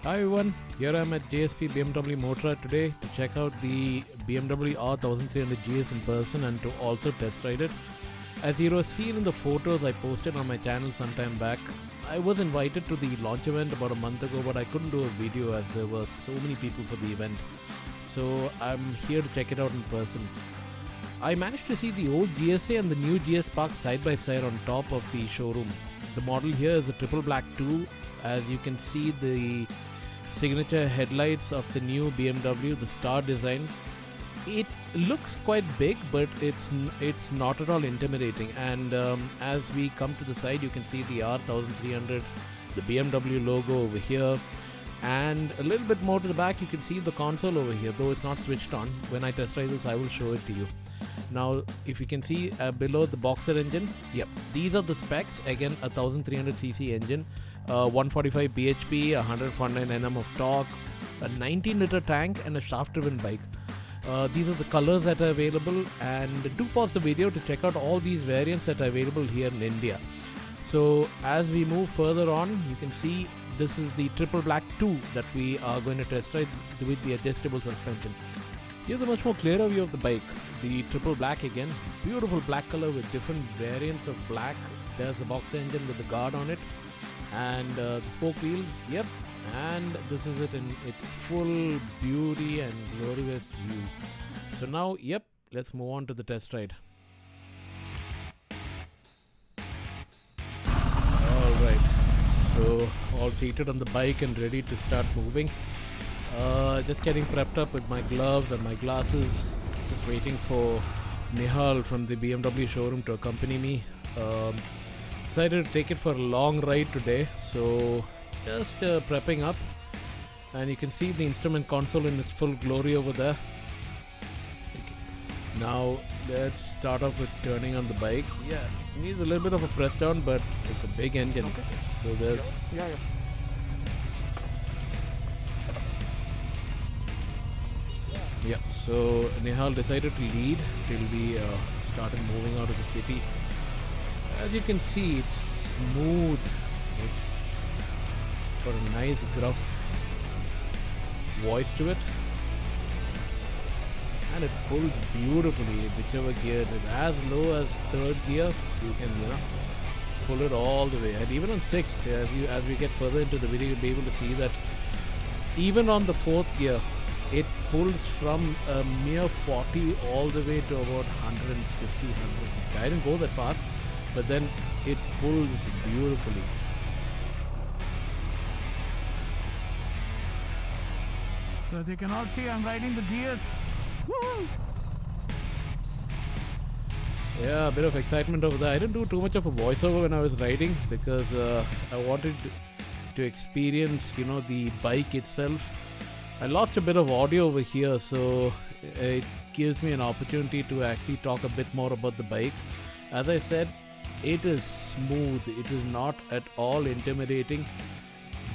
Hi everyone, here I am at JSP BMW Motorrad today to check out the BMW R 1300 GS in person and to also test ride it. As you have seen in the photos I posted on my channel some time back, I was invited to the launch event about a month ago, but I couldn't do a video as there were so many people for the event. So I'm here to check it out in person. I managed to see the old GSA and the new GS parked side by side on top of the showroom. The model here is a triple black 2. As you can see, the signature headlights of the new BMW, the star design. It looks quite big, but it's not at all intimidating. And as we come to the side, you can see the R 1300, the BMW logo over here, and a little bit more to the back you can see the console over here, though it's not switched on. When I test drive this I will show it to you. Now if you can see below the boxer engine, yep, these are the specs. Again, a 1300cc engine, 145 bhp, 149 Nm of torque, a 19-liter tank, and a shaft-driven bike. These are the colors that are available, and do pause the video to check out all these variants that are available here in India. So as we move further on, you can see this is the triple black 2 that we are going to test ride with the adjustable suspension. Here's a much more clearer view of the bike. The triple black again, beautiful black color with different variants of black. There's the boxer engine with the guard on it, and the spoke wheels, yep, and this is it in its full beauty and glorious view. So now, yep, let's move on to the test ride. Alright, so all seated on the bike and ready to start moving. Just getting prepped up with my gloves and my glasses, just waiting for Nihal from the BMW showroom to accompany me. Decided to take it for a long ride today, so just prepping up, and you can see the instrument console in its full glory over there. Okay. Now let's start off with turning on the bike. Yeah, it needs a little bit of a press down, but it's a big engine. Okay. So there's yeah, so Nihal decided to lead till we started moving out of the city. As you can see, it's smooth. It's got a nice gruff voice to it, and it pulls beautifully whichever gear it is. As low as third gear, you can pull it all the way, and even on sixth, as we get further into the video, you'll be able to see that even on the fourth gear, it pulls from a mere 40 all the way to about 150, 160. I didn't go that fast, but then it pulls beautifully. So as you can all see, I'm riding the GS. Woo! Yeah, a bit of excitement over there. I didn't do too much of a voiceover when I was riding because I wanted to experience, the bike itself. I lost a bit of audio over here, so it gives me an opportunity to actually talk a bit more about the bike. As I said, it is smooth. It is not at all intimidating.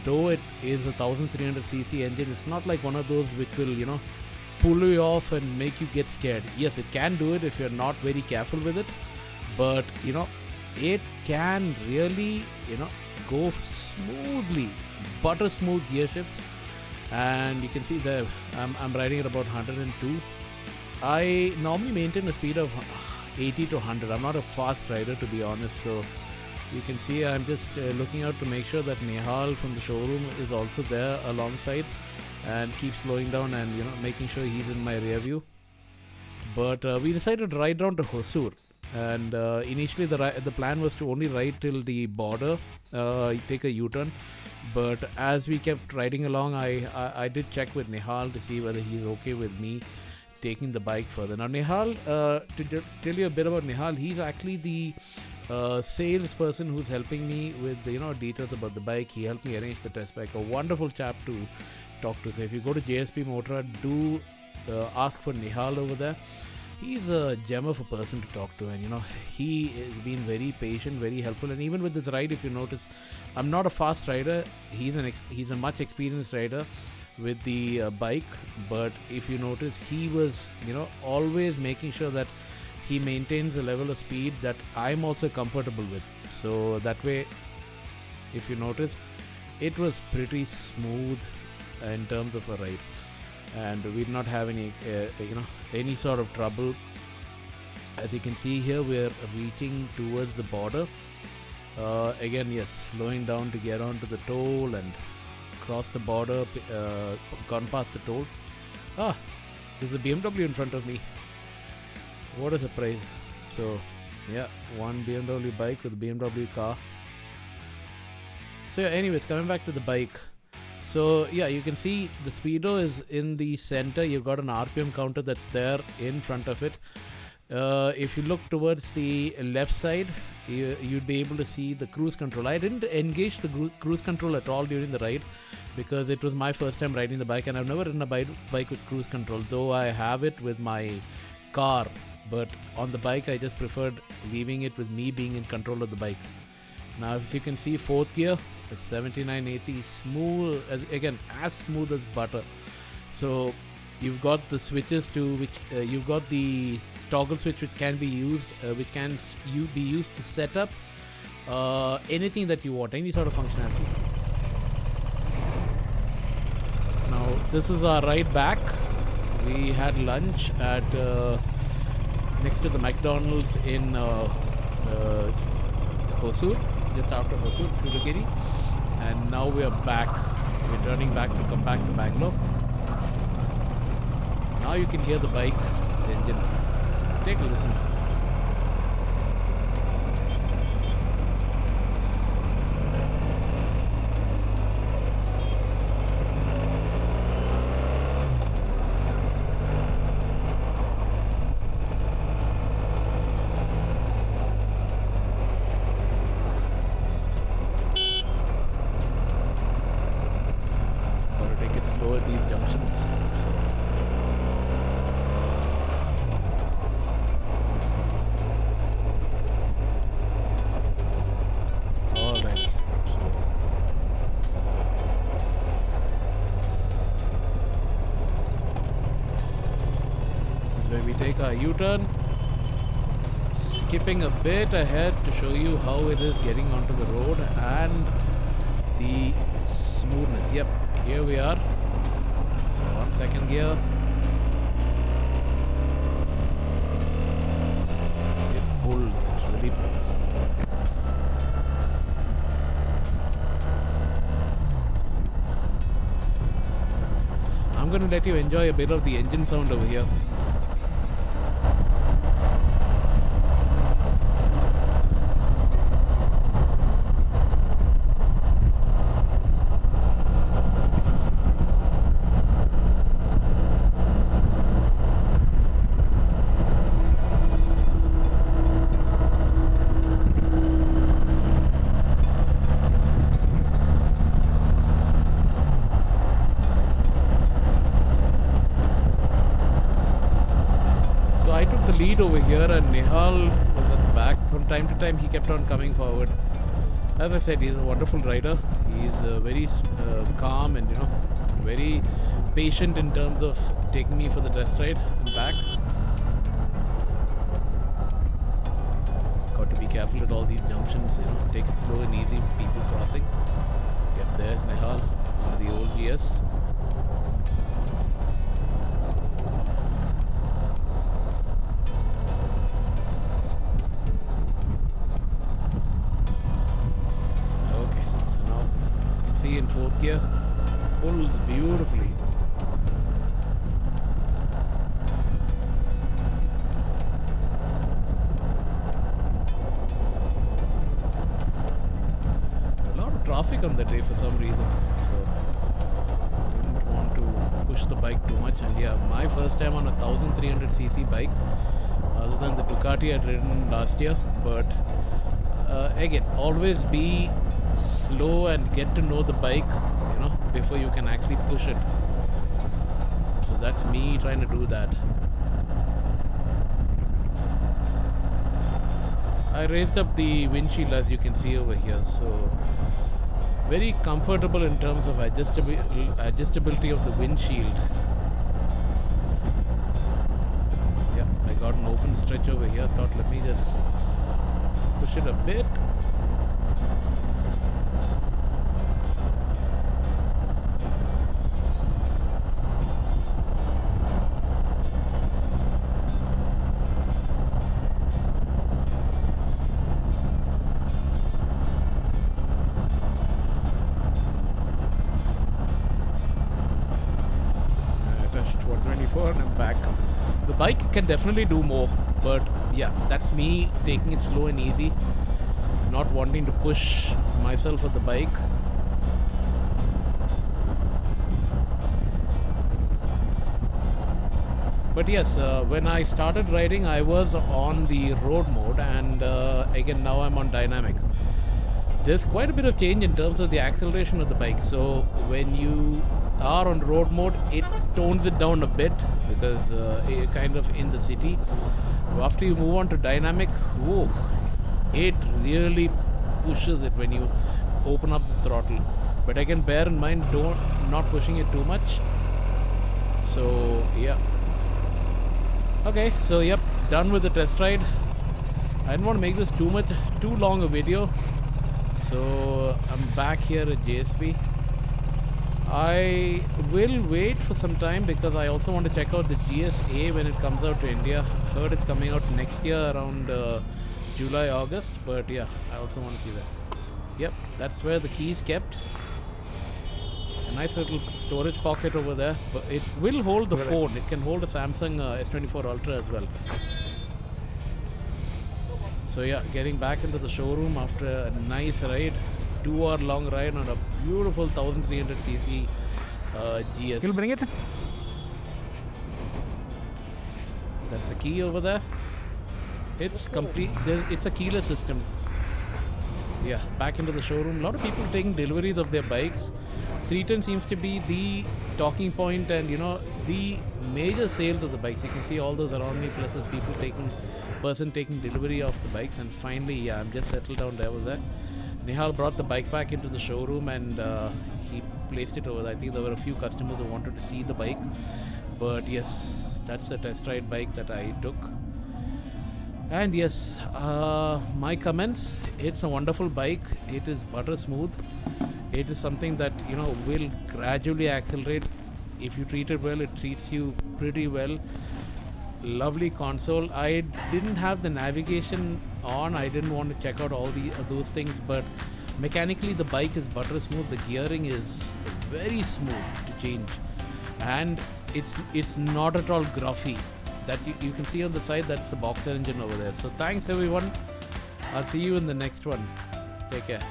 Though it is a 1300cc engine, it's not like one of those which will, pull you off and make you get scared. Yes, it can do it if you're not very careful with it, but it can really, go smoothly, butter smooth gear shifts. And you can see there, I'm riding at about 102. I normally maintain a speed of 80 to 100. I'm not a fast rider, to be honest, so you can see I'm just looking out to make sure that Nihal from the showroom is also there alongside and keep slowing down and making sure he's in my rear view. But we decided to ride down to Hosur, and initially the plan was to only ride till the border, take a U-turn. But as we kept riding along, I did check with Nihal to see whether he's okay with me taking the bike further. Now Nihal, to tell you a bit about Nihal, he's actually the salesperson who's helping me with details about the bike. He helped me arrange the test bike. A wonderful chap to talk to. So if you go to JSP Motorrad, do ask for Nihal over there. He's a gem of a person to talk to, and he has been very patient, very helpful. And even with this ride, if you notice, I'm not a fast rider. He's a much experienced rider with the bike, but if you notice, he was always making sure that he maintains a level of speed that I'm also comfortable with. So that way, if you notice, it was pretty smooth in terms of a ride, and we did not have any sort of trouble. As you can see here, we're reaching towards the border. Again, yes, slowing down to get onto the toll and cross the border, gone past the toll. There's a BMW in front of me. What a surprise. So yeah, one BMW bike with a BMW car. So yeah, anyways, coming back to the bike. So yeah, you can see the speedo is in the center. You've got an RPM counter that's there in front of it. If you look towards the left side, you'd be able to see the cruise control. I didn't engage the cruise control at all during the ride because it was my first time riding the bike, and I've never ridden a bike with cruise control, though I have it with my car. But on the bike, I just preferred leaving it with me being in control of the bike. Now, if you can see, fourth gear, it's 7980, smooth, again, as smooth as butter. So you've got the switches to which you've got the toggle switch which can be used, be used to set up anything that you want, any sort of functionality. Now, this is our ride back. We had lunch at next to the McDonald's in Hosur, just after Hosur, Shulagiri, and now we are back. We're turning back to come back to Bangalore. Now you can hear the bike's engine. Take a listen. Gotta take it slow at these junctions. We take our U-turn, skipping a bit ahead to show you how it is getting onto the road and the smoothness. Yep, here we are. So on second gear, it pulls, it really pulls. I'm going to let you enjoy a bit of the engine sound over here. Lead over here, and Nihal was at the back. From time to time he kept on coming forward. As I said, he's a wonderful rider. He's very calm and very patient in terms of taking me for the test ride and back. Got to be careful at all these junctions, take it slow and easy with people crossing. Yep, there's Nihal on the old GS. In fourth gear, pulls beautifully. A lot of traffic on the day for some reason, so I didn't want to push the bike too much. And yeah, my first time on a 1300cc bike, other than the Ducati I'd ridden last year. But again, always be slow and get to know the bike, before you can actually push it. So that's me trying to do that. I raised up the windshield, as you can see over here, so very comfortable in terms of adjustability of the windshield. Yeah, I got an open stretch over here. Thought let me just push it a bit. bike can definitely do more, but yeah, that's me taking it slow and easy, not wanting to push myself with the bike. But yes, when I started riding, I was on the road mode, and again now I'm on dynamic. There's quite a bit of change in terms of the acceleration of the bike. So when you are on road mode, it tones it down a bit because you're kind of in the city. After you move on to dynamic, whoa, it really pushes it when you open up the throttle. But again, bear in mind, not pushing it too much. So yeah. Okay, so yep, done with the test ride. I didn't want to make this too long a video, so I'm back here at JSP. I will wait for some time because I also want to check out the GSA when it comes out to India. I heard it's coming out next year around July, August, but yeah, I also want to see that. Yep, that's where the key is kept. A nice little storage pocket over there, but it will hold the phone. It can hold a Samsung S24 Ultra as well. So yeah, getting back into the showroom after a nice ride, 2-hour long ride on a beautiful 1300cc GS. You'll bring it? That's the key over there. It's complete. It's a keyless system. Yeah, back into the showroom. A lot of people taking deliveries of their bikes. 310 seems to be the talking point and the major sales of the bikes. You can see all those around me, plus there's people taking delivery of the bikes. And finally, yeah, I'm just settled down there with that. Nihal brought the bike back into the showroom and he placed it over there. I think there were a few customers who wanted to see the bike, but yes, that's the test ride bike that I took. And yes, my comments, it's a wonderful bike. It is butter smooth. It is something that will gradually accelerate. If you treat it well, it treats you pretty well. Lovely console. I didn't have the navigation on. I didn't want to check out all those things, but mechanically the bike is butter smooth. The gearing is very smooth to change, and it's not at all gruffy. That you can see on the side, that's the boxer engine over there. So thanks everyone. I'll see you in the next one. Take care.